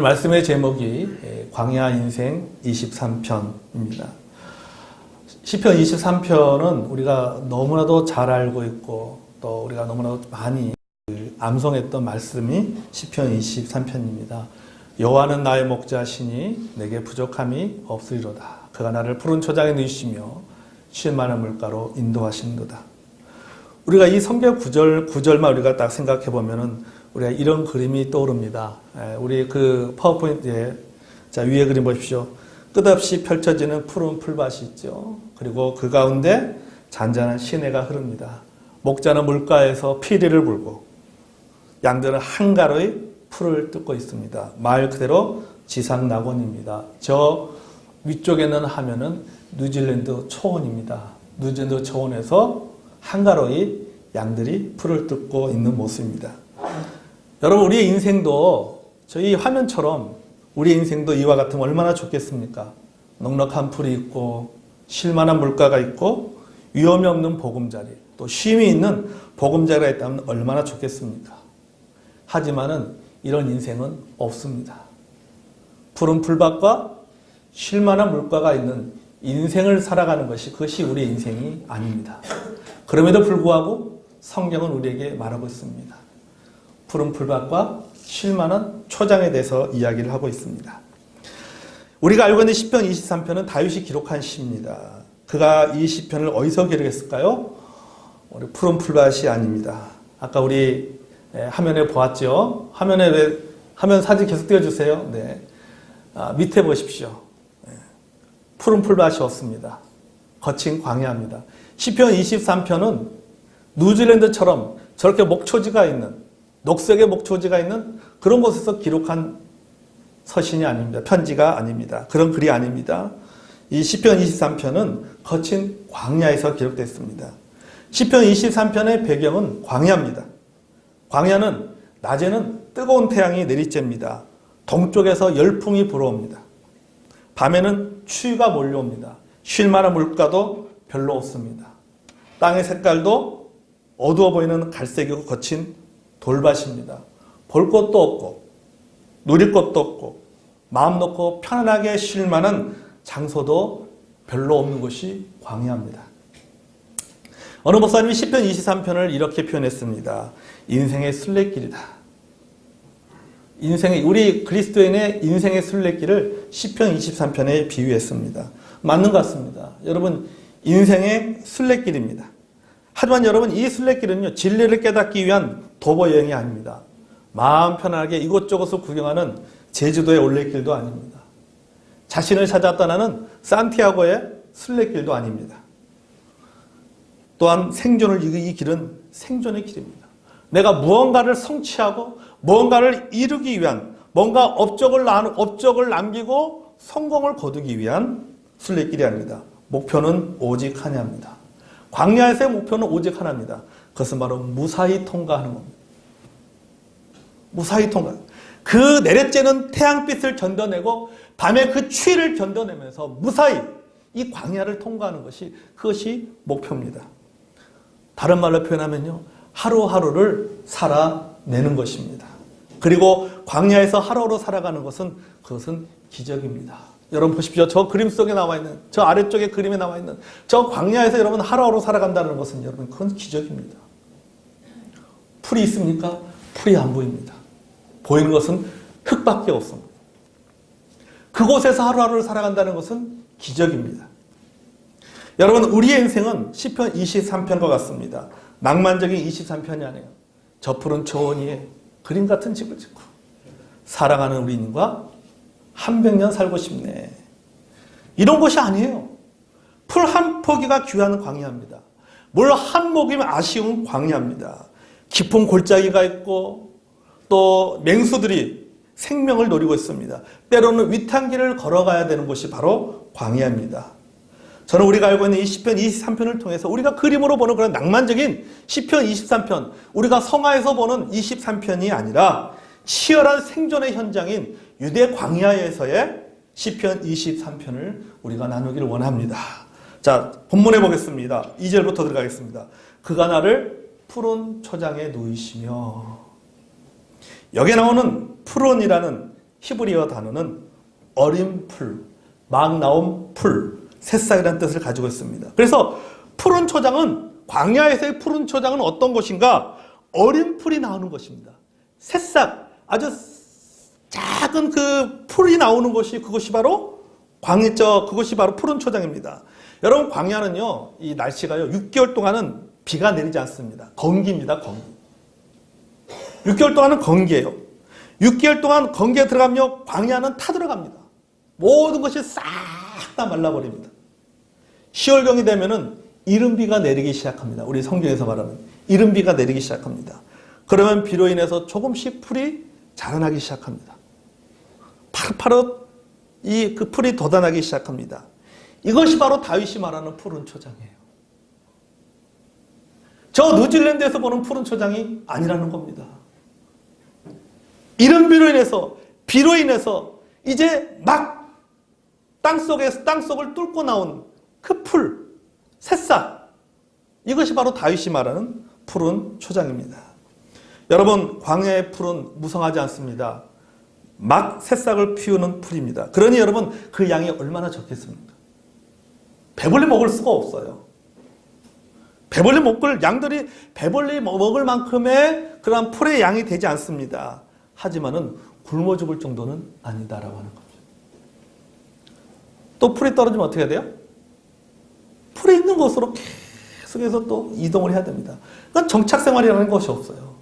말씀의 제목이 광야 인생 23편입니다. 시편 23편은 우리가 너무나도 잘 알고 있고 또 우리가 너무나도 많이 암송했던 말씀이 시편 23편입니다. 여호와는 나의 목자시니 내게 부족함이 없으리로다. 그가 나를 푸른 초장에 누이시며 쉴 만한 물가로 인도하시는도다. 우리가 이 성경 구절만 우리가 딱 생각해 보면은 우리가 이런 그림이 떠오릅니다. 우리 그 파워포인트에 자 위에 그림 보십시오. 끝없이 펼쳐지는 푸른 풀밭이 있죠. 그리고 그 가운데 잔잔한 시내가 흐릅니다. 목자는 물가에서 피리를 불고 양들은 한가로이 풀을 뜯고 있습니다. 말 그대로 지상 낙원입니다. 저 위쪽에는 하면은 뉴질랜드 초원입니다. 뉴질랜드 초원에서 한가로이 양들이 풀을 뜯고 있는 모습입니다. 여러분, 우리의 인생도 저희 화면처럼 우리의 인생도 이와 같으면 얼마나 좋겠습니까? 넉넉한 풀이 있고 쉴만한 물가가 있고 위험이 없는 보금자리, 또 쉼이 있는 보금자리가 있다면 얼마나 좋겠습니까? 하지만은 이런 인생은 없습니다. 푸른 풀밭과 쉴만한 물가가 있는 인생을 살아가는 것이 그것이 우리의 인생이 아닙니다. 그럼에도 불구하고 성경은 우리에게 말하고 있습니다. 푸른 풀밭과 쉴만한 초장에 대해서 이야기를 하고 있습니다. 우리가 알고 있는 시편 23편은 다윗이 기록한 시입니다. 그가 이 시편을 어디서 기록했을까요? 우리 푸른 풀밭이 아닙니다. 아까 우리 화면에 보았죠? 화면 사진 계속 띄워주세요. 네. 밑에 보십시오. 푸른 풀밭이 없습니다. 거친 광야입니다. 시편 23편은 뉴질랜드처럼 저렇게 목초지가 있는, 녹색의 목초지가 있는 그런 곳에서 기록한 서신이 아닙니다. 편지가 아닙니다. 그런 글이 아닙니다. 이 시편 23편은 거친 광야에서 기록됐습니다. 시편 23편의 배경은 광야입니다. 광야는 낮에는 뜨거운 태양이 내리쬐입니다. 동쪽에서 열풍이 불어옵니다. 밤에는 추위가 몰려옵니다. 쉴 만한 물가도 별로 없습니다. 땅의 색깔도 어두워 보이는 갈색이고 거친 돌밭입니다. 볼 것도 없고 누릴 것도 없고 마음 놓고 편안하게 쉴 만한 장소도 별로 없는 곳이 광야입니다. 어느 목사님이 시편 23편을 이렇게 표현했습니다. 인생의 순례길이다. 우리 그리스도인의 인생의 순례길을 시편 23편에 비유했습니다. 맞는 것 같습니다. 여러분, 인생의 순례길입니다. 하지만 여러분, 이 순례길은요, 진리를 깨닫기 위한 도보 여행이 아닙니다. 마음 편하게 이곳저곳을 구경하는 제주도의 올레길도 아닙니다. 자신을 찾아 떠나는 산티아고의 순례길도 아닙니다. 또한 이 길은 생존의 길입니다. 내가 무언가를 성취하고 무언가를 이루기 위한, 뭔가 업적을 남기고 성공을 거두기 위한 순례길이 아닙니다. 목표는 오직 하나입니다. 광야에서의 목표는 오직 하나입니다. 그것은 바로 무사히 통과하는 겁니다. 무사히 통과. 그 내려쬐는 태양빛을 견뎌내고 밤에 그 추위를 견뎌내면서 무사히 이 광야를 통과하는 것이 그것이 목표입니다. 다른 말로 표현하면요, 하루하루를 살아내는 것입니다. 그리고 광야에서 하루하루 살아가는 것은 그것은 기적입니다. 여러분 보십시오. 저 그림 속에 나와 있는, 저 아래쪽에 그림에 나와 있는 저 광야에서 여러분 하루하루 살아간다는 것은 여러분 그건 기적입니다. 풀이 있습니까? 풀이 안 보입니다. 보이는 것은 흙밖에 없습니다. 그곳에서 하루하루를 살아간다는 것은 기적입니다. 여러분, 우리의 인생은 시편 23편과 같습니다. 낭만적인 23편이 아니에요. 저 푸른 초원 위에 그림 같은 집을 짓고 사랑하는 우리님과 한 백년 살고 싶네. 이런 것이 아니에요. 풀 한 포기가 귀한 광야입니다. 물 한 모금이 아쉬운 광야입니다. 깊은 골짜기가 있고 또 맹수들이 생명을 노리고 있습니다. 때로는 위탄길을 걸어가야 되는 곳이 바로 광야입니다. 저는 우리가 알고 있는 이 시편 23편을 통해서 우리가 그림으로 보는 그런 낭만적인 시편 23편, 우리가 성화에서 보는 23편이 아니라 치열한 생존의 현장인 유대 광야에서의 시편 23편을 우리가 나누기를 원합니다. 자, 본문에 보겠습니다. 2절부터 들어가겠습니다. 그가 나를 푸른 초장에 누이시며, 여기에 나오는 푸른이라는 히브리어 단어는 어린 풀, 막 나온 풀, 새싹이라는 뜻을 가지고 있습니다. 그래서 푸른 초장은, 광야에서의 푸른 초장은 어떤 것인가? 어린 풀이 나오는 것입니다. 새싹, 아주 작은 그 풀이 나오는 것이, 그것이 바로 그것이 바로 푸른 초장입니다. 여러분, 광야는요, 이 날씨가요, 6개월 동안은 비가 내리지 않습니다. 건기입니다, 건기. 6개월 동안은 건기예요. 6개월 동안 건기에 들어가면 광야는 타들어갑니다. 모든 것이 싹 다 말라버립니다. 10월경이 되면은 이른비가 내리기 시작합니다. 우리 성경에서 말하는 이른비가 내리기 시작합니다. 그러면 비로 인해서 조금씩 풀이 자라나기 시작합니다. 파릇파릇 그 풀이 돋아나기 시작합니다. 이것이 바로 다윗이 말하는 푸른 초장이에요. 저 뉴질랜드에서 보는 푸른 초장이 아니라는 겁니다. 이른비로 인해서, 비로 인해서 이제 막 땅속을 뚫고 나온 그 풀, 새싹, 이것이 바로 다윗이 말하는 푸른 초장입니다. 여러분, 광야의 풀은 무성하지 않습니다. 막 새싹을 피우는 풀입니다. 그러니 여러분, 그 양이 얼마나 적겠습니까? 배불리 먹을 수가 없어요. 양들이 배불리 먹을 만큼의 그런 풀의 양이 되지 않습니다. 하지만은 굶어 죽을 정도는 아니다라고 하는 거죠. 또 풀이 떨어지면 어떻게 해야 돼요? 풀이 있는 곳으로 계속해서 또 이동을 해야 됩니다. 그러니까 정착 생활이라는 것이 없어요.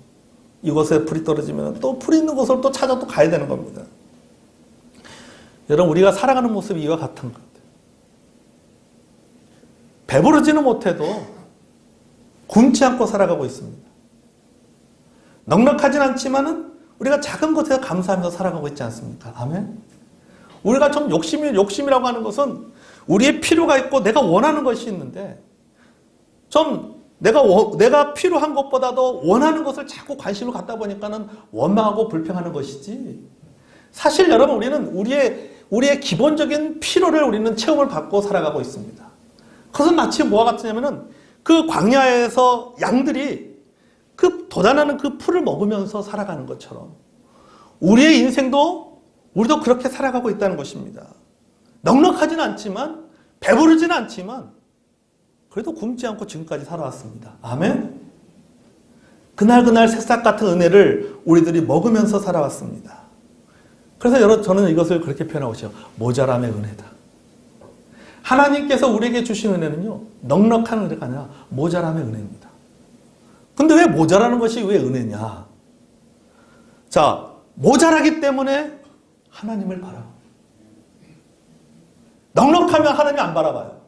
이곳에 풀이 떨어지면 또 풀이 있는 곳을 또 찾아 또 가야 되는 겁니다. 여러분, 우리가 살아가는 모습이 이와 같은 것 같아요. 배부르지는 못해도 굶지 않고 살아가고 있습니다. 넉넉하진 않지만은 우리가 작은 것에 감사하면서 살아가고 있지 않습니까? 아멘? 우리가 좀 욕심이라고 하는 것은 우리의 필요가 있고 내가 원하는 것이 있는데, 좀 내가 필요한 것보다도 원하는 것을 자꾸 관심을 갖다 보니까는 원망하고 불평하는 것이지, 사실 여러분, 우리는 우리의 기본적인 필요를 우리는 체험을 받고 살아가고 있습니다. 그것은 마치 뭐와 같으냐면은 그 광야에서 양들이 그 돋아나는 그 풀을 먹으면서 살아가는 것처럼 우리의 인생도, 우리도 그렇게 살아가고 있다는 것입니다. 넉넉하지는 않지만, 배부르지는 않지만 그래도 굶지 않고 지금까지 살아왔습니다. 아멘? 그날 새싹 같은 은혜를 우리들이 먹으면서 살아왔습니다. 그래서 저는 이것을 그렇게 표현하고 있어요. 모자람의 은혜다. 하나님께서 우리에게 주신 은혜는요, 넉넉한 은혜가 아니라 모자람의 은혜입니다. 근데 왜 모자라는 것이 왜 은혜냐? 자, 모자라기 때문에 하나님을 바라봐. 넉넉하면 하나님 안 바라봐요.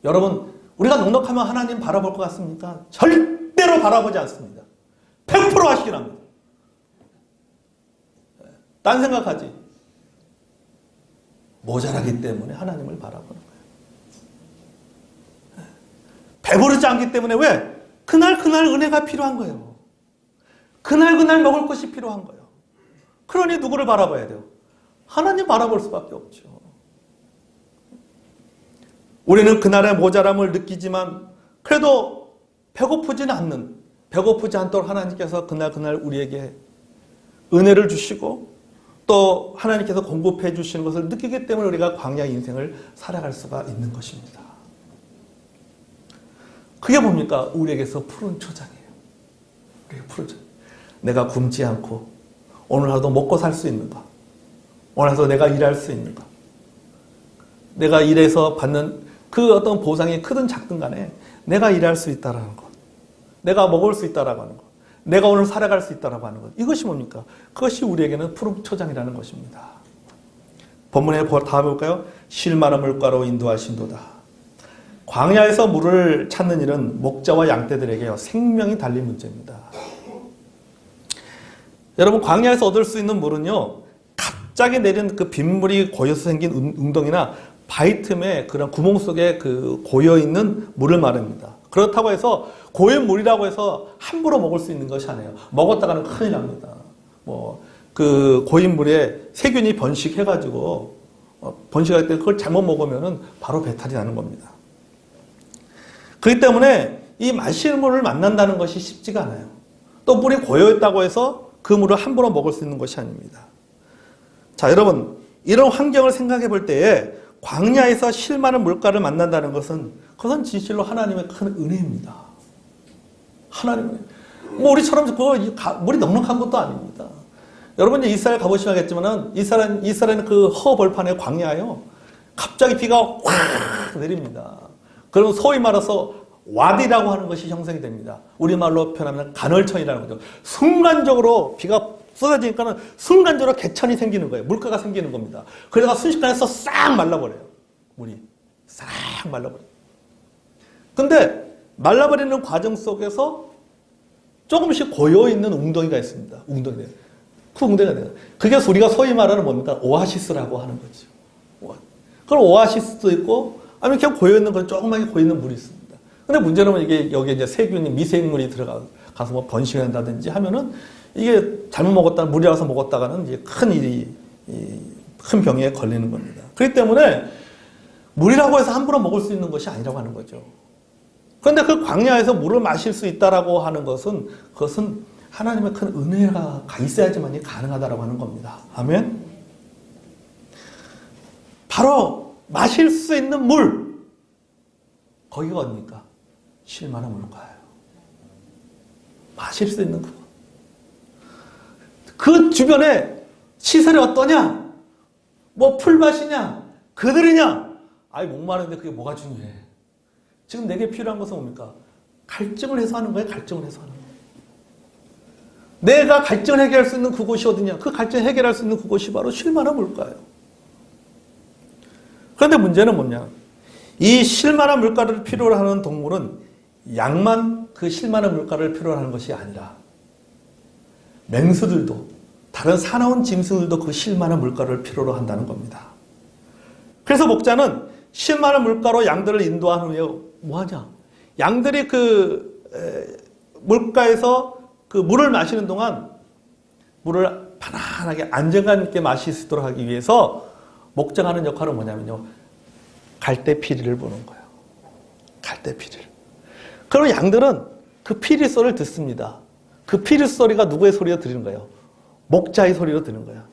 여러분, 우리가 넉넉하면 하나님 바라볼 것 같습니까? 절대로 바라보지 않습니다. 100% 하시긴 합니다. 딴 생각하지. 모자라기 때문에 하나님을 바라보는 거예요. 배부르지 않기 때문에 왜? 그날 은혜가 필요한 거예요. 그날 먹을 것이 필요한 거예요. 그러니 누구를 바라봐야 돼요? 하나님 바라볼 수밖에 없죠. 우리는 그날의 모자람을 느끼지만 그래도 배고프지 않도록 하나님께서 그날 우리에게 은혜를 주시고 또 하나님께서 공급해 주시는 것을 느끼기 때문에 우리가 광야 인생을 살아갈 수가 있는 것입니다. 그게 뭡니까? 우리에게서 푸른 초장이에요. 우리에게 푸른 초장. 내가 굶지 않고 오늘 하루도 먹고 살 수 있는가? 오늘 하루도 내가 일할 수 있는가? 내가 일해서 받는 그 어떤 보상이 크든 작든 간에 내가 일할 수 있다라는 것, 내가 먹을 수 있다라고 하는 것, 내가 오늘 살아갈 수 있다라고 하는 것, 이것이 뭡니까? 그것이 우리에게는 푸른 초장이라는 것입니다. 본문에 다 볼까요? 쉴 만한 물가로 인도하신도다. 광야에서 물을 찾는 일은 목자와 양떼들에게 생명이 달린 문제입니다. 여러분, 광야에서 얻을 수 있는 물은요, 갑자기 내린 그 빗물이 고여서 생긴 웅덩이나 바위 틈에 그런 구멍 속에 그 고여있는 물을 말합니다. 그렇다고 해서 고인 물이라고 해서 함부로 먹을 수 있는 것이 아니에요. 먹었다가는 큰일 납니다. 그 고인 물에 세균이 번식해가지고, 번식할 때 그걸 잘못 먹으면은 바로 배탈이 나는 겁니다. 그렇기 때문에 이 마시는 물을 만난다는 것이 쉽지가 않아요. 또 물이 고여있다고 해서 그 물을 함부로 먹을 수 있는 것이 아닙니다. 자, 여러분, 이런 환경을 생각해 볼 때에 광야에서 실 많은 물가를 만난다는 것은 그것은 진실로 하나님의 큰 은혜입니다. 하나님의 뭐 우리처럼 물이 넉넉한 것도 아닙니다. 여러분 이제 이스라엘 가보시면 알겠지만은 이스라엘은 그 허벌판의 광야예요. 갑자기 비가 확 내립니다. 그러면 소위 말해서 와디라고 하는 것이 형성이 됩니다. 우리말로 표현하면 간헐천이라는 거죠. 순간적으로 비가 쏟아지니까는 순간적으로 개천이 생기는 거예요. 물가가 생기는 겁니다. 그러다가 순식간에 싹 말라버려요. 물이 싹 말라버려요. 근데 말라버리는 과정 속에서 조금씩 고여있는 웅덩이가 있습니다. 웅덩이. 그 웅덩이가 돼요. 그게 우리가 소위 말하는 뭡니까? 오아시스라고 하는 거죠. 그럼 오아시스도 있고, 아니면 그냥 고여있는 건 조그맣게 고여있는 물이 있습니다. 근데 문제는 이게 여기에 이제 세균이 미생물이 들어가서 뭐 번식을 한다든지 하면은 이게 잘못 먹었다가 물이 와서 먹었다가는 이제 큰 병에 걸리는 겁니다. 그렇기 때문에 물이라고 해서 함부로 먹을 수 있는 것이 아니라고 하는 거죠. 그런데 그 광야에서 물을 마실 수 있다라고 하는 것은 그것은 하나님의 큰 은혜가 있어야지만이 가능하다라고 하는 겁니다. 아멘. 바로 마실 수 있는 물, 거기가 어딥니까? 쉴만한 물가예요. 마실 수 있는 그거. 그 주변에 시설이 어떠냐? 뭐 풀밭이냐? 그들이냐? 아이 목마른데 그게 뭐가 중요해? 지금 내게 필요한 것은 뭡니까? 갈증을 해소하는 거예요. 갈증을 해소하는 거예요. 내가 갈증을 해결할 수 있는 그곳이 어디냐? 그 갈증을 해결할 수 있는 그곳이 바로 쉴만한 물가예요. 그런데 문제는 뭐냐? 이 쉴만한 물가를 필요로 하는 동물은 양만 그 쉴만한 물가를 필요로 하는 것이 아니라 맹수들도 다른 사나운 짐승들도 그 쉴만한 물가를 필요로 한다는 겁니다. 그래서 목자는 쉴만한 물가로 양들을 인도한 후에 뭐하냐? 양들이 그 물가에서 그 물을 마시는 동안 물을 편안하게 안정감 있게 마실 수 있도록 하기 위해서 목자가 하는 역할은 뭐냐면요. 갈대피리를 부는 거예요. 갈대피리를. 그럼 양들은 그 피리 소리를 듣습니다. 그 피리 소리가 누구의 소리로 들리는 거예요? 목자의 소리로 들리는 거예요.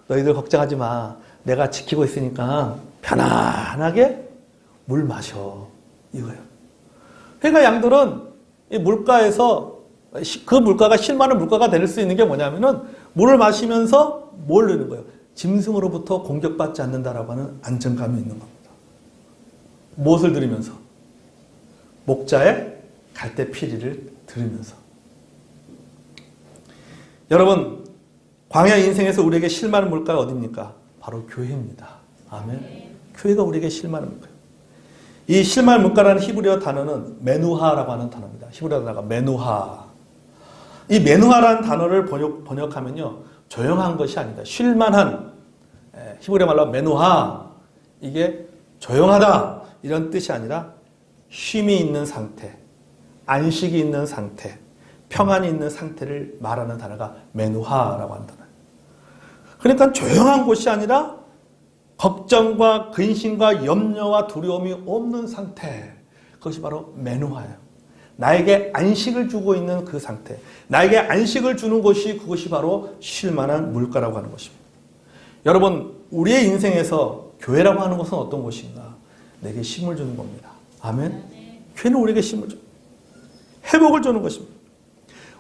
너희들 걱정하지 마. 내가 지키고 있으니까 편안하게 물 마셔. 이거예요. 그러니까 양들은 이 물가에서 그 물가가 쉴만한 물가가 될 수 있는 게 뭐냐면은 물을 마시면서 뭘 넣는 거예요? 짐승으로부터 공격받지 않는다라고 하는 안정감이 있는 겁니다. 무엇을 들으면서? 목자의 갈대피리를 들으면서. 여러분, 광야 인생에서 우리에게 쉴만한 물가가 어디입니까? 바로 교회입니다. 아멘. 교회가 우리에게 쉴만한 물가예요. 이 쉴만한 물가라는 히브리어 단어는 메누하라고 하는 단어입니다. 히브리어 단어가 메누하. 이 메누하라는 단어를 번역하면요. 조용한 것이 아니다. 쉴만한, 히브리어 말로 메누하. 이게 조용하다. 이런 뜻이 아니라 쉼이 있는 상태, 안식이 있는 상태, 평안이 있는 상태를 말하는 단어가 메누하라고 하는 단어예요. 그러니까 조용한 곳이 아니라 걱정과 근심과 염려와 두려움이 없는 상태. 그것이 바로 메누하예요. 나에게 안식을 주고 있는 그 상태. 나에게 안식을 주는 곳이 그것이 바로 쉴만한 물가라고 하는 것입니다. 여러분, 우리의 인생에서 교회라고 하는 것은 어떤 곳인가? 내게 쉼을 주는 겁니다. 아멘? 교회는 우리에게 쉼을 줍니다. 회복을 주는 것입니다.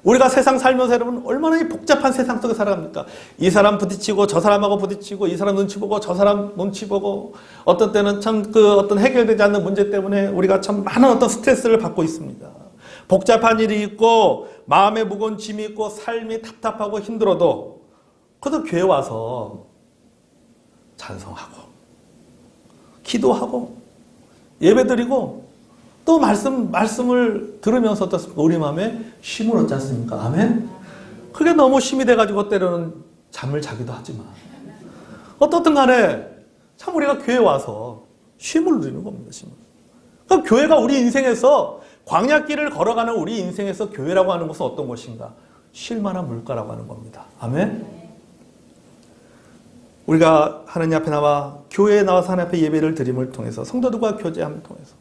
우리가 세상 살면서 여러분 얼마나 이 복잡한 세상 속에 살아갑니까? 이 사람 부딪히고 저 사람하고 부딪히고 이 사람 눈치 보고 저 사람 눈치 보고 어떤 때는 참 그 어떤 해결되지 않는 문제 때문에 우리가 참 많은 어떤 스트레스를 받고 있습니다. 복잡한 일이 있고 마음에 무거운 짐이 있고 삶이 답답하고 힘들어도 그래도 교회 와서 찬송하고 기도하고 예배드리고 또 말씀을 들으면서 어떻습니까? 우리 마음에 쉼을 얻지 않습니까? 아멘? 그게 너무 쉼이 돼가지고 때로는 잠을 자기도 하지만 어떻든 간에 참 우리가 교회에 와서 쉼을 누리는 겁니다. 쉼을. 그러니까 교회가 우리 인생에서 광야길을 걸어가는 우리 인생에서 교회라고 하는 것은 어떤 것인가? 쉴만한 물가라고 하는 겁니다. 아멘? 우리가 하나님 앞에 나와 교회에 나와서 하나님 앞에 예배를 드림을 통해서 성도들과 교제함을 통해서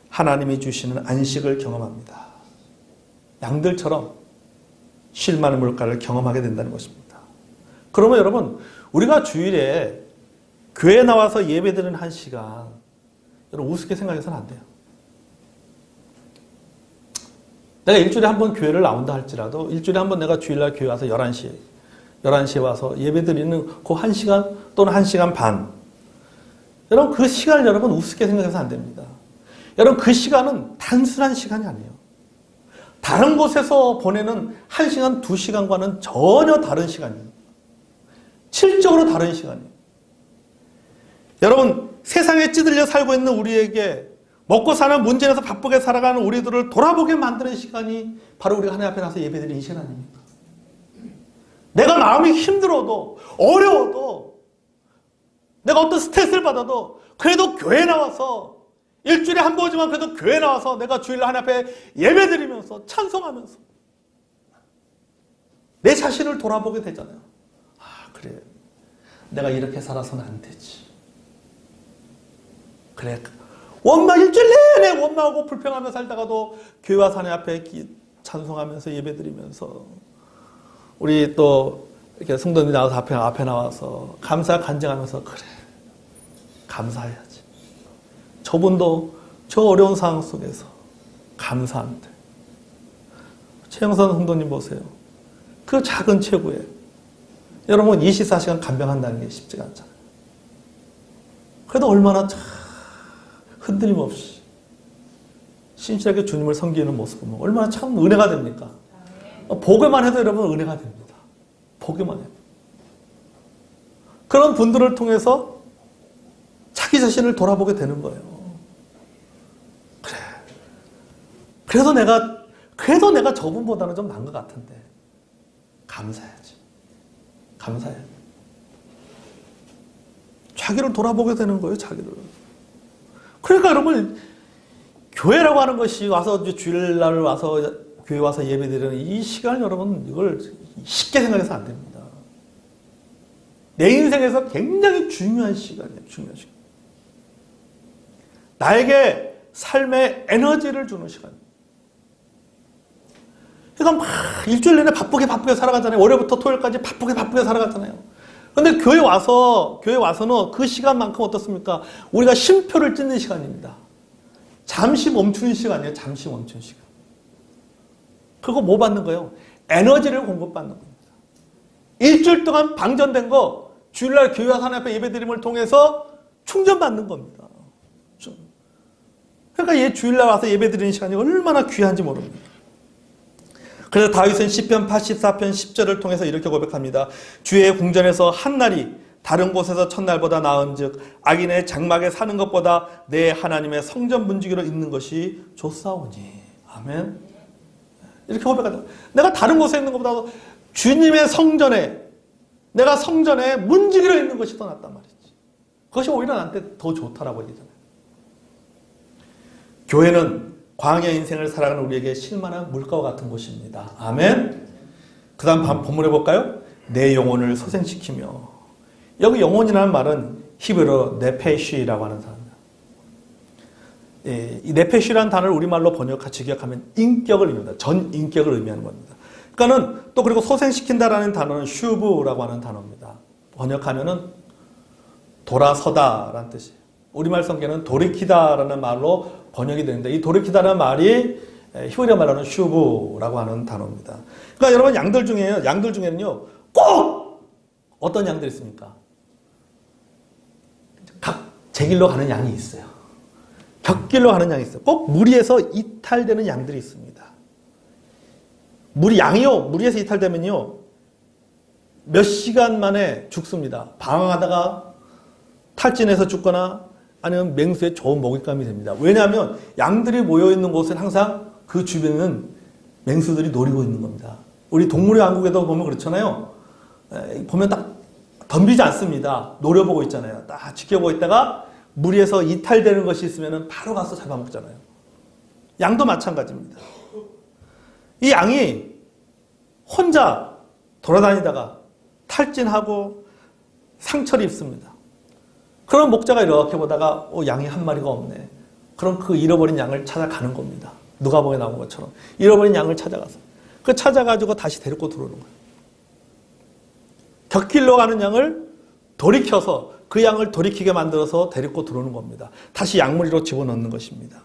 하나님이 주시는 안식을 경험합니다. 양들처럼 쉴 만한 물가를 경험하게 된다는 것입니다. 그러면 여러분, 우리가 주일에 교회에 나와서 예배드리는 한 시간, 여러분 우습게 생각해서는 안 돼요. 내가 일주일에 한 번 교회를 나온다 할지라도 일주일에 한 번 내가 주일날 교회 와서 11시에 와서 예배드리는 그 1시간 또는 1시간 반. 여러분 그 시간을 여러분 우습게 생각해서 안 됩니다. 여러분 그 시간은 단순한 시간이 아니에요. 다른 곳에서 보내는 1시간, 2시간과는 전혀 다른 시간이에요. 질적으로 다른 시간이에요. 여러분 세상에 찌들려 살고 있는 우리에게 먹고 사는 문제에서 바쁘게 살아가는 우리들을 돌아보게 만드는 시간이 바로 우리가 하나님 앞에 나서 예배드리는 이 시간 아닙니까? 내가 마음이 힘들어도 어려워도 내가 어떤 스트레스를 받아도 그래도 교회에 나와서 일주일에 한 번이지만 그래도 교회에 나와서 내가 주일 하나님 앞에 예배드리면서 찬송하면서 내 자신을 돌아보게 되잖아요. 아 그래 내가 이렇게 살아서는 안 되지. 그래 일주일 내내 원망하고 불평하며 살다가도 교회 와서 하나님 앞에 찬송하면서 예배드리면서 우리 또 이렇게 성도님이 나와서 앞에 나와서 감사 간증하면서 그래 감사해야지. 저분도 저 어려운 상황 속에서 감사한데 최영선 성도님 보세요. 그 작은 체구에 여러분 24시간 간병한다는 게 쉽지가 않잖아요. 그래도 얼마나 흔들림 없이 신실하게 주님을 섬기는 모습 보면 얼마나 참 은혜가 됩니까? 보기만 해도 여러분 은혜가 됩니다. 보기만 해도. 그런 분들을 통해서 자기 자신을 돌아보게 되는 거예요. 그래. 그래도 내가 저분보다는 좀 나은 것 같은데 감사해야지. 감사해야지. 자기를 돌아보게 되는 거예요. 자기를. 그러니까 여러분 교회라고 하는 것이 와서 주일날 와서 교회 와서 예배드리는 이 시간 여러분 이걸 쉽게 생각해서 안 됩니다. 내 인생에서 굉장히 중요한 시간이에요. 중요한 시간. 나에게 삶의 에너지를 주는 시간. 그러니까 막 일주일 내내 바쁘게 살아가잖아요. 월요일부터 토요일까지 바쁘게 살아가잖아요. 근데 교회 와서는 그 시간만큼 어떻습니까? 우리가 쉼표를 찢는 시간입니다. 잠시 멈추는 시간이에요. 잠시 멈추는 시간. 그거 뭐 받는 거예요? 에너지를 공급받는 겁니다. 일주일 동안 방전된 거 주일날 교회 와서 하나님 앞에 예배드림을 통해서 충전받는 겁니다. 그러니까 주일날 와서 예배드리는 시간이 얼마나 귀한지 모릅니다. 그래서 다윗은 시편 84편 10절을 통해서 이렇게 고백합니다. 주의 궁전에서 한 날이 다른 곳에서 첫날보다 나은즉 악인의 장막에 사는 것보다 내 하나님의 성전 문지기로 있는 것이 좋사오니. 아멘. 이렇게 고백하죠. 내가 다른 곳에 있는 것보다 주님의 성전에 내가 성전에 문지기로 있는 것이 더 낫단 말이지. 그것이 오히려 나한테 더 좋다라고 얘기잖아요. 교회는 광야 인생을 살아가는 우리에게 실만한 물가와 같은 곳입니다. 아멘. 그 다음 본문에 볼까요? 내 영혼을 소생시키며. 여기 영혼이라는 말은 히브리어로 네페시라고 하는 단어입니다. 이 네페시라는 단어를 우리말로 번역하지 기억하면 인격을 의미합니다. 전 인격을 의미하는 겁니다. 그러니까는 또 그리고 소생시킨다라는 단어는 슈브라고 하는 단어입니다. 번역하면은 돌아서다라는 뜻이에요. 우리말 성경에는 돌이키다라는 말로 번역이 되는데 이 돌이키다라는 말이 히브리어 말로는 슈브라고 하는 단어입니다. 그러니까 여러분 양들 중에는요 꼭 어떤 양들이 있습니까? 각 제 길로 가는 양이 있어요. 곁길로 가는 양이 있어요. 꼭 무리에서 이탈되는 양들이 있습니다. 무리에서 이탈되면요 몇 시간 만에 죽습니다. 방황하다가 탈진해서 죽거나 아니면 맹수에 좋은 먹잇감이 됩니다. 왜냐하면 양들이 모여있는 곳은 항상 그 주변은 맹수들이 노리고 있는 겁니다. 우리 동물의 왕국에도 보면 그렇잖아요. 보면 딱 덤비지 않습니다. 노려보고 있잖아요. 딱 지켜보고 있다가 무리에서 이탈되는 것이 있으면 바로 가서 잡아먹잖아요. 양도 마찬가지입니다. 이 양이 혼자 돌아다니다가 탈진하고 상처를 입습니다. 그럼 목자가 이렇게 보다가 양이 한 마리가 없네. 그럼 그 잃어버린 양을 찾아가는 겁니다. 누가복음에 나온 것처럼 잃어버린 양을 찾아가서 그 찾아가지고 다시 데리고 들어오는 거예요. 곁길로 가는 양을 돌이켜서 그 양을 돌이키게 만들어서 데리고 들어오는 겁니다. 다시 양무리로 집어넣는 것입니다.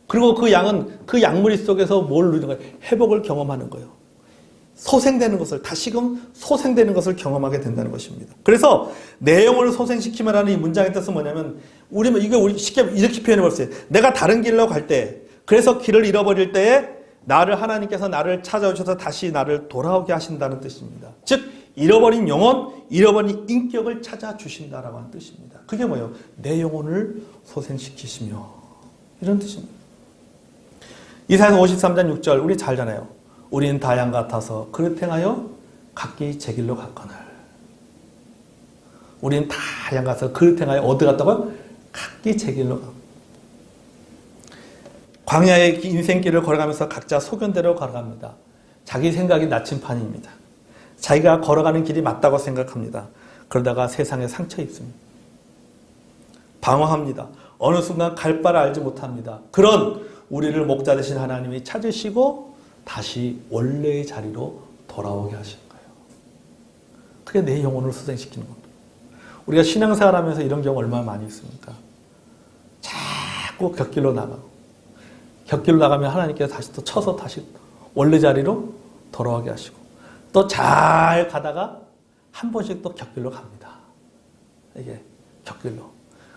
그리고 그 양은 그 양무리 속에서 뭘 누리는 거예요? 회복을 경험하는 거예요. 소생되는 것을, 다시금 소생되는 것을 경험하게 된다는 것입니다. 그래서 내 영혼을 소생시키면라는 이 문장의 뜻은 뭐냐면, 우리 쉽게 이렇게 표현해 볼게요. 내가 다른 길로 갈 때, 그래서 길을 잃어버릴 때에 하나님께서 나를 찾아오셔서 다시 나를 돌아오게 하신다는 뜻입니다. 즉, 잃어버린 영혼, 잃어버린 인격을 찾아주신다라고 하는 뜻입니다. 그게 뭐예요? 내 영혼을 소생시키시며, 이런 뜻입니다. 이사야서 53장 6절, 우리 잘 알잖아요. 우리는 다 양 같아서 그릇 행하여 각기 제 길로 갔거늘. 우리는 다 양 같아서 그릇 행하여 어디 갔다고요? 각기 제 길로 가. 광야의 인생길을 걸어가면서 각자 소견대로 걸어갑니다. 자기 생각이 나침판입니다. 자기가 걸어가는 길이 맞다고 생각합니다. 그러다가 세상에 상처 입습니다. 방황합니다. 어느 순간 갈 바를 알지 못합니다. 그런 우리를 목자 되신 하나님이 찾으시고 다시 원래의 자리로 돌아오게 하시는 거예요. 그게 내 영혼을 소생시키는 겁니다. 우리가 신앙생활 하면서 이런 경우 얼마나 많이 있습니까? 자꾸 곁길로 나가고, 곁길로 나가면 하나님께서 다시 또 쳐서 다시 원래 자리로 돌아오게 하시고, 또 잘 가다가 한 번씩 또 곁길로 갑니다. 이게 곁길로.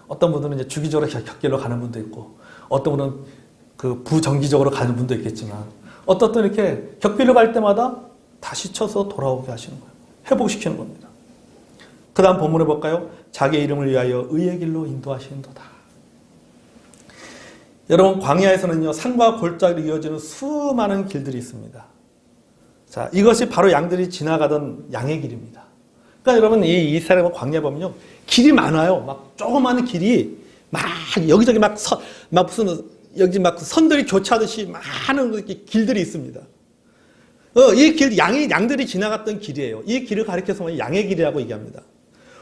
어떤 분들은 이제 주기적으로 곁길로 가는 분도 있고, 어떤 분은 그 부정기적으로 가는 분도 있겠지만, 어떤 이렇게 곁길로 갈 때마다 다시 쳐서 돌아오게 하시는 거예요. 회복시키는 겁니다. 그 다음 본문을 볼까요? 자기의 이름을 위하여 의의 길로 인도하시는도다. 여러분, 광야에서는요, 산과 골짜기로 이어지는 수많은 길들이 있습니다. 자, 이것이 바로 양들이 지나가던 양의 길입니다. 그러니까 여러분, 이 이스라엘 광야 보면요, 길이 많아요. 막 조그마한 길이 막 여기저기 여기 막 선들이 교차하듯이 많은 길들이 있습니다. 이 길, 양들이 지나갔던 길이에요. 이 길을 가리켜서 양의 길이라고 얘기합니다.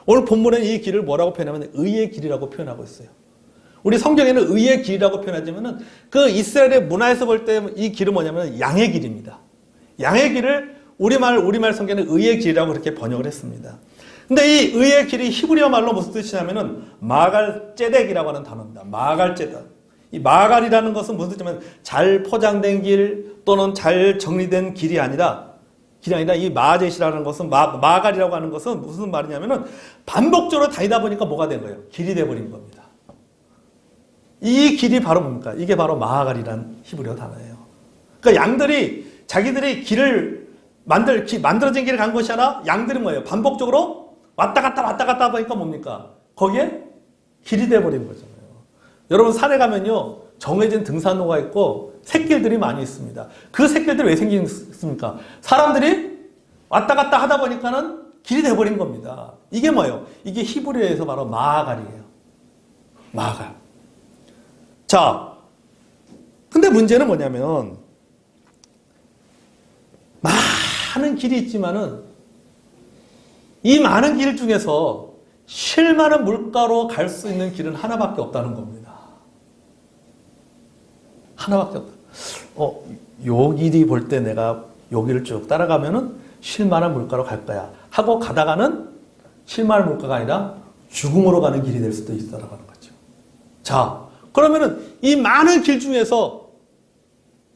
오늘 본문에는 이 길을 뭐라고 표현하면 의의 길이라고 표현하고 있어요. 우리 성경에는 의의 길이라고 표현하지만은 그 이스라엘의 문화에서 볼 때 이 길은 뭐냐면 양의 길입니다. 양의 길을 우리말 성경에는 의의 길이라고 그렇게 번역을 했습니다. 근데 이 의의 길이 히브리어 말로 무슨 뜻이냐면은 마갈 제덱이라고 하는 단어입니다. 마갈 제덱. 이 마갈이라는 것은 무슨 뜻이냐면 잘 포장된 길 또는 잘 정리된 길이 아니라 이 마젯이라는 것은 마갈이라고 하는 것은 무슨 말이냐면은 반복적으로 다니다 보니까 뭐가 된 거예요? 길이 돼버린 겁니다. 이 길이 바로 뭡니까? 이게 바로 마갈이라는 히브리어 단어예요. 그러니까 양들이 자기들이 길을 만들어진 길을 간 것이 아니라 양들은 뭐예요? 반복적으로 왔다 갔다 보니까 뭡니까? 거기에 길이 돼버린 거잖아요. 여러분, 산에 가면요, 정해진 등산로가 있고 샛길들이 많이 있습니다. 그 샛길들이 왜 생겼습니까? 사람들이 왔다 갔다 하다 보니까는 길이 돼버린 겁니다. 이게 뭐예요? 이게 히브리어에서 바로 마갈이에요. 마갈. 자, 근데 문제는 뭐냐면 많은 길이 있지만은 이 많은 길 중에서 쉴 만한 물가로 갈 수 있는 길은 하나밖에 없다는 겁니다. 하나밖에 없다. 요 길이 볼 때 내가 요 길을 쭉 따라가면은 쉴 만한 물가로 갈 거야 하고 가다가는 쉴 만한 물가가 아니라 죽음으로 가는 길이 될 수도 있다라고 하는 거죠. 자, 그러면은 이 많은 길 중에서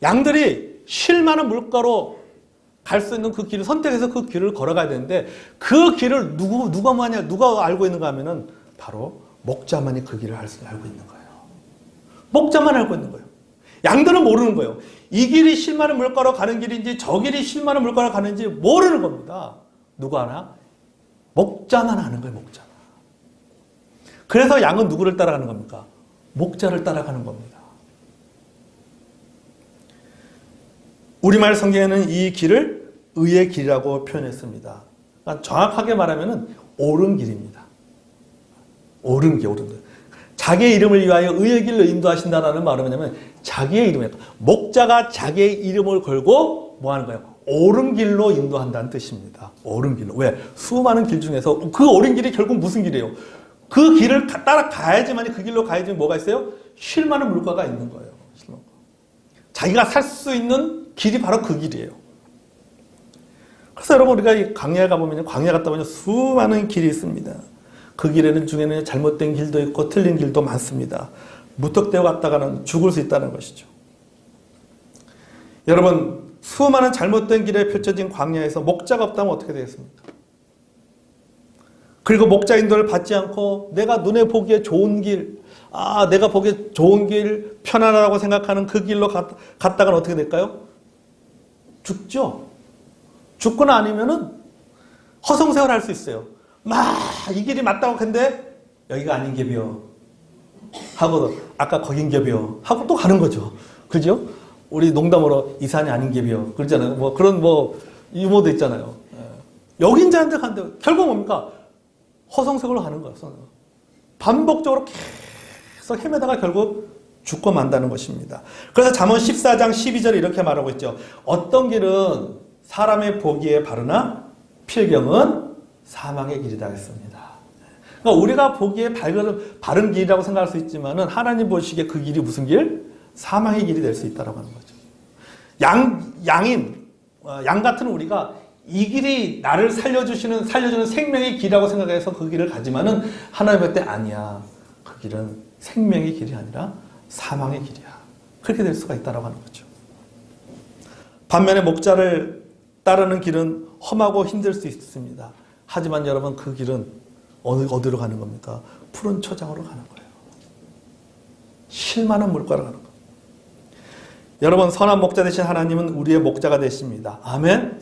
양들이 쉴 만한 물가로 갈 수 있는 그 길을 선택해서 그 길을 걸어가야 되는데 그 길을 누가 알고 있는가 하면은 바로 목자만이 그 길을 알고 있는 거예요. 목자만 알고 있는 거예요. 양들은 모르는 거예요. 이 길이 쉴 만한 물가로 가는 길인지 저 길이 쉴 만한 물가로 가는지 모르는 겁니다. 누가 아나? 목자만 아는 거예요. 목자만. 그래서 양은 누구를 따라가는 겁니까? 목자를 따라가는 겁니다. 우리말 성경에는 이 길을 의의 길이라고 표현했습니다. 그러니까 정확하게 말하면 옳은 길입니다. 옳은 길. 자기의 이름을 위하여 의의 길로 인도하신다라는 말은 뭐냐면 자기의 이름에 목자가 자기의 이름을 걸고 뭐 하는 거예요? 옳은 길로 인도한다는 뜻입니다. 옳은 길로. 왜? 수많은 길 중에서 그 옳은 길이 결국 무슨 길이에요? 그 길을 따라가야지만 그 길로 가야지 뭐가 있어요? 쉴 만한 물가가 있는 거예요. 자기가 살 수 있는 길이 바로 그 길이에요. 그래서 여러분 우리가 이 광야에 가보면 광야 갔다 보면 수많은 길이 있습니다. 그 길에는 중에는 잘못된 길도 있고 틀린 길도 많습니다. 무턱대고 갔다가는 죽을 수 있다는 것이죠. 여러분 수많은 잘못된 길에 펼쳐진 광야에서 목자가 없다면 어떻게 되겠습니까? 그리고 목자 인도를 받지 않고 내가 눈에 보기에 좋은 길, 내가 보기에 좋은 길, 편안하다고 생각하는 그 길로 갔다가는 어떻게 될까요? 죽죠. 죽거나 아니면은 허송세월 할 수 있어요. 이 길이 맞다고 했는데 여기가 아닌 겹이요 하고 아까 거긴 겹이요 하고 또 가는 거죠. 그죠? 우리 농담으로 이 산이 아닌 겹이요 그러잖아요. 뭐 그런 유머도 있잖아요. 여긴 자한테 간대 결국 뭡니까? 허송세월로 가는 거예요. 반복적으로 계속 헤매다가 결국 죽고 만다는 것입니다. 그래서 잠언 14장 12절에 이렇게 말하고 있죠. 어떤 길은 사람의 보기에 바르나 필경은 사망의 길이다 했습니다. 그러니까 우리가 보기에 바른 길이라고 생각할 수 있지만은 하나님 보시기에 그 길이 무슨 길? 사망의 길이 될 수 있다고 하는 거죠. 양 같은 우리가 이 길이 나를 살려주는 생명의 길이라고 생각해서 그 길을 가지만은 하나님 볼 때 아니야. 그 길은 생명의 길이 아니라 사망의 길이야. 그렇게 될 수가 있다고 하는 거죠. 반면에 목자를 따르는 길은 험하고 힘들 수 있습니다. 하지만 여러분 그 길은 어디로 가는 겁니까? 푸른 초장으로 가는 거예요. 쉴만한 물가로 가는 거예요. 여러분 선한 목자 되신 하나님은 우리의 목자가 되십니다. 아멘.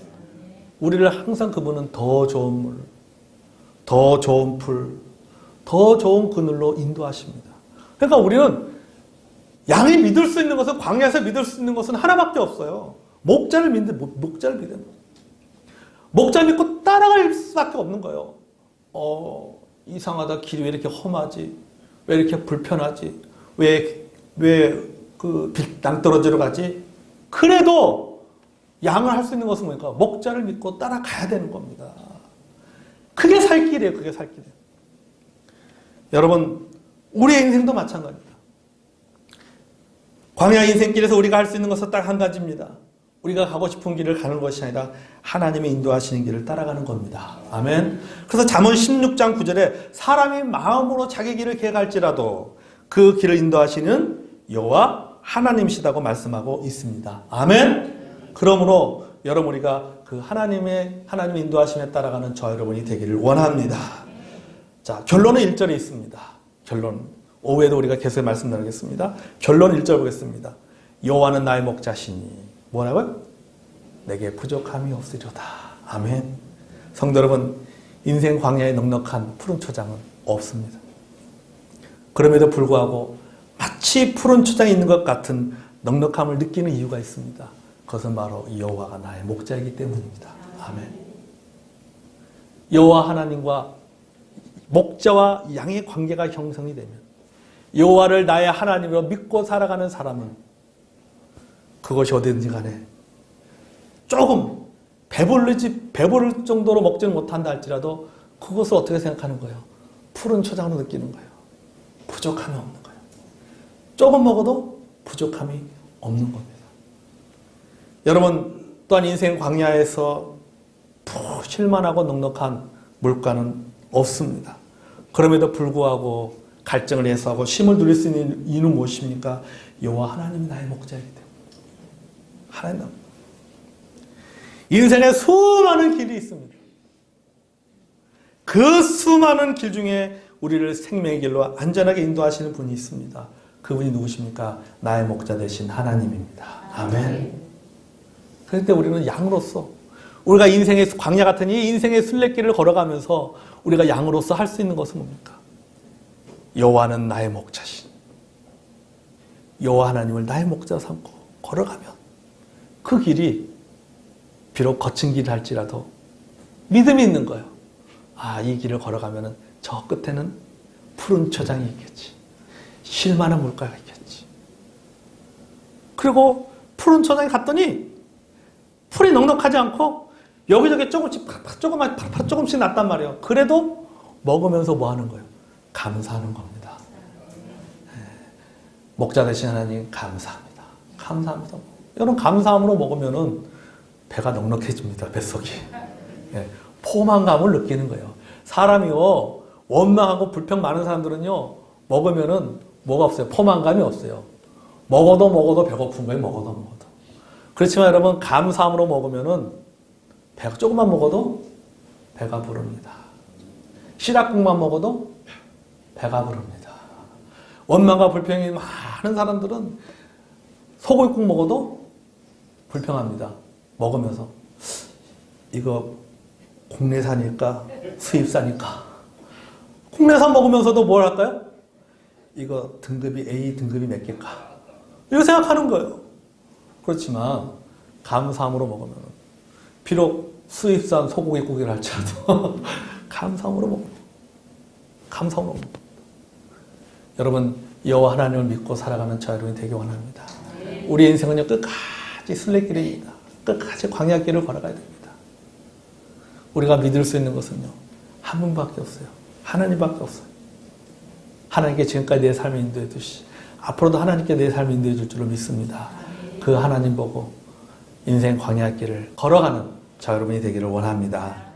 우리를 항상 그분은 더 좋은 물, 더 좋은 풀, 더 좋은 그늘로 인도하십니다. 그러니까 우리는 양이 믿을 수 있는 것은 광야에서 믿을 수 있는 것은 하나밖에 없어요. 목자를 믿는 목자 믿고 따라갈 수밖에 없는 거예요. 이상하다. 길이 왜 이렇게 험하지? 왜 이렇게 불편하지? 왜 그 낭떠러지로 가지? 그래도 양을 할 수 있는 것은 뭐니까 목자를 믿고 따라가야 되는 겁니다. 그게 살 길이에요. 그게 살 길이에요. 여러분 우리의 인생도 마찬가지입니다. 광야 인생길에서 우리가 할 수 있는 것은 딱 한 가지입니다. 우리가 가고 싶은 길을 가는 것이 아니라 하나님이 인도하시는 길을 따라가는 겁니다. 아멘. 그래서 잠언 16장 9절에 사람이 마음으로 자기 길을 계획할지라도 그 길을 인도하시는 여호와 하나님이시다고 말씀하고 있습니다. 아멘. 그러므로 여러분 우리가 그 하나님의 인도하심에 따라가는 저 여러분이 되기를 원합니다. 자, 결론은 1절에 있습니다. 결론. 오후에도 우리가 계속 말씀 나누겠습니다. 결론 1절 보겠습니다. 여호와는 나의 목자시니 뭐라고요? 내게 부족함이 없으리로다. 아멘. 성도 여러분, 인생 광야에 넉넉한 푸른 초장은 없습니다. 그럼에도 불구하고 마치 푸른 초장이 있는 것 같은 넉넉함을 느끼는 이유가 있습니다. 그것은 바로 여호와가 나의 목자이기 때문입니다. 아멘. 여호와 하나님과 목자와 양의 관계가 형성이 되면 여호와를 나의 하나님으로 믿고 살아가는 사람은 그것이 어디든지 간에 조금 배부를 정도로 먹지는 못한다 할지라도 그것을 어떻게 생각하는 거예요? 푸른 초장으로 느끼는 거예요. 부족함이 없는 거예요. 조금 먹어도 부족함이 없는 겁니다. 여러분 또한 인생 광야에서 푹 쉴만하고 넉넉한 물가는 없습니다. 그럼에도 불구하고 갈증을 해소하고 쉼을 누릴 수 있는 이유는 무엇입니까? 여호와 하나님이 나의 목자이기 때문에. 하나님. 인생에 수많은 길이 있습니다. 그 수많은 길 중에 우리를 생명의 길로 안전하게 인도하시는 분이 있습니다. 그분이 누구십니까? 나의 목자 되신 하나님입니다. 아멘. 그럴 때 우리는 양으로서 우리가 인생의 광야 같은 이 인생의 순례길을 걸어가면서 우리가 양으로서 할 수 있는 것은 뭡니까? 여호와는 나의 목자신 여호와 하나님을 나의 목자 삼고 걸어가면 그 길이 비록 거친 길을 할지라도 믿음이 있는 거예요. 이 길을 걸어가면 저 끝에는 푸른 초장이 있겠지. 쉴만한 물가가 있겠지. 그리고 푸른 초장에 갔더니 풀이 넉넉하지 않고 여기저기 조금씩 났단 말이에요. 그래도 먹으면서 뭐 하는 거예요? 감사하는 겁니다. 목자 되신 하나님 감사합니다. 감사합니다. 여러분 감사함으로 먹으면은 배가 넉넉해집니다. 뱃속이. 예, 포만감을 느끼는 거예요. 사람이요, 원망하고 불평 많은 사람들은요, 먹으면은 뭐가 없어요? 포만감이 없어요. 먹어도 배고픈 거예요. 먹어도. 그렇지만 여러분, 감사함으로 먹으면은 배가 조금만 먹어도 배가 부릅니다. 시락국만 먹어도 배가 부릅니다. 원망과 불평이 많은 사람들은 소고기국 먹어도 불평합니다. 먹으면서 이거 국내산일까 수입산일까? 국내산 먹으면서도 뭘 할까요? 이거 등급이 A 등급이 몇 개일까? 이거 생각하는 거예요. 그렇지만 감사함으로 먹으면 비록 수입산 소고기국이라 할지라도 감사함으로 먹습니다. 감사함으로 먹습니다. 여러분, 여호와 하나님을 믿고 살아가는 저 여러분이 되기 원합니다. 우리 인생은요, 끝까지 순례길입니다. 끝까지 광야길을 걸어가야 됩니다. 우리가 믿을 수 있는 것은요, 한 분밖에 없어요. 하나님밖에 없어요. 하나님께 지금까지 내 삶을 인도해 주시, 앞으로도 하나님께 내 삶을 인도해 줄 줄로 믿습니다. 그 하나님 보고 인생 광야길을 걸어가는 저 여러분이 되기를 원합니다.